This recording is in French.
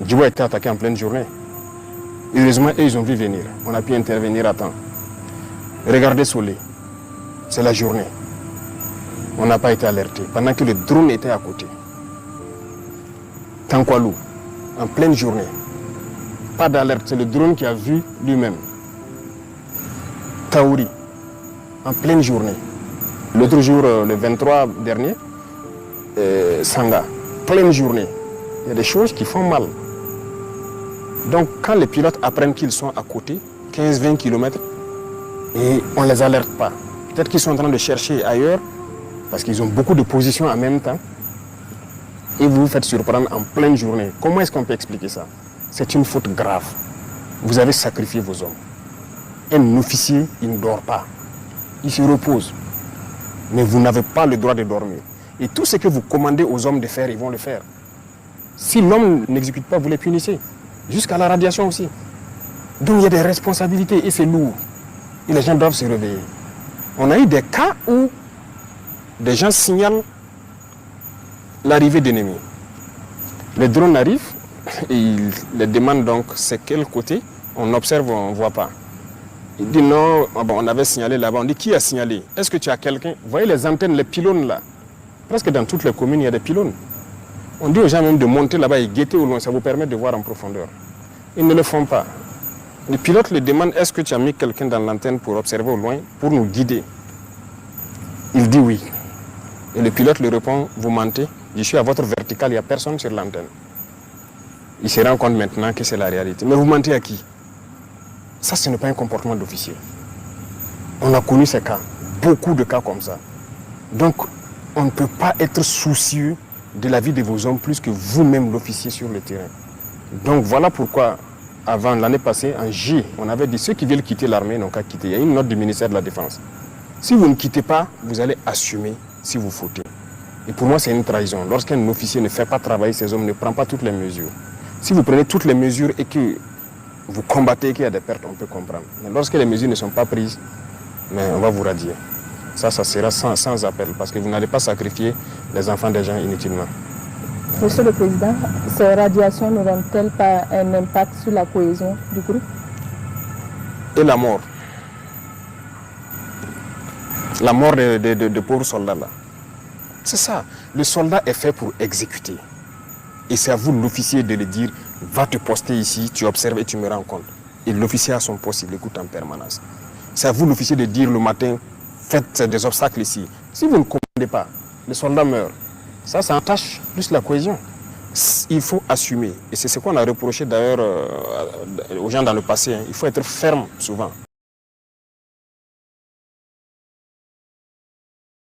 Djibo a été attaqué en pleine journée. Heureusement, eux, ils ont vu venir. On a pu intervenir à temps. Regardez Solé, c'est la journée. On n'a pas été alerté pendant que le drone était à côté. Tankwalou, en pleine journée. Pas d'alerte, c'est le drone qui a vu lui-même. Taouri, en pleine journée. L'autre jour, le 23 dernier, Sanga, pleine journée. Il y a des choses qui font mal. Donc quand les pilotes apprennent qu'ils sont à côté, 15-20 km, et on ne les alerte pas. Peut-être qu'ils sont en train de chercher ailleurs, parce qu'ils ont beaucoup de positions en même temps, et vous vous faites surprendre en pleine journée. Comment est-ce qu'on peut expliquer ça? C'est une faute grave. Vous avez sacrifié vos hommes. Un officier, il ne dort pas. Il se repose. Mais vous n'avez pas le droit de dormir. Et tout ce que vous commandez aux hommes de faire, ils vont le faire. Si l'homme n'exécute pas, vous les punissez. Jusqu'à la radiation aussi. Donc il y a des responsabilités et c'est lourd. Et les gens doivent se réveiller. On a eu des cas où des gens signalent l'arrivée d'ennemis. Les drones arrivent et ils les demandent donc c'est quel côté. On observe, on ne voit pas. Il dit non, on avait signalé là-bas. On dit qui a signalé? Est-ce que tu as quelqu'un? Vous voyez les antennes, les pylônes là? Presque dans toutes les communes, il y a des pylônes. On dit aux gens même de monter là-bas et guetter au loin, ça vous permet de voir en profondeur. Ils ne le font pas. Les pilotes le demandent, est-ce que tu as mis quelqu'un dans l'antenne pour observer au loin, pour nous guider? Il dit oui. Et le pilote lui répond, vous mentez, je suis à votre verticale, il n'y a personne sur l'antenne. Il se rend compte maintenant que c'est la réalité. Mais vous mentez à qui? Ça, ce n'est pas un comportement d'officier. On a connu ces cas, beaucoup de cas comme ça. Donc, on ne peut pas être soucieux de la vie de vos hommes plus que vous-même l'officier sur le terrain. Donc voilà pourquoi, avant l'année passée, en J, on avait dit ceux qui veulent quitter l'armée n'ont qu'à quitter. Il y a une note du ministère de la Défense. Si vous ne quittez pas, vous allez assumer si vous fautez. Et pour moi, c'est une trahison. Lorsqu'un officier ne fait pas travailler ses hommes, ne prend pas toutes les mesures. Si vous prenez toutes les mesures et que vous combattez et qu'il y a des pertes, on peut comprendre. Mais lorsque les mesures ne sont pas prises, mais on va vous radier. Ça sera sans appel, parce que vous n'allez pas sacrifier les enfants des gens inutilement. Monsieur le Président, ces radiations n'auront-elles pas un impact sur la cohésion du groupe? Et la mort? La mort de pauvres soldats là. C'est ça. Le soldat est fait pour exécuter. Et c'est à vous, l'officier, de le dire, va te poster ici, tu observes et tu me rends compte. Et l'officier à son poste, il écoute en permanence. C'est à vous, l'officier, de dire le matin, faites des obstacles ici. Si vous ne commandez pas, le soldat meurt. Ça entache plus la cohésion. Il faut assumer. Et c'est ce qu'on a reproché d'ailleurs aux gens dans le passé. Il faut être ferme souvent.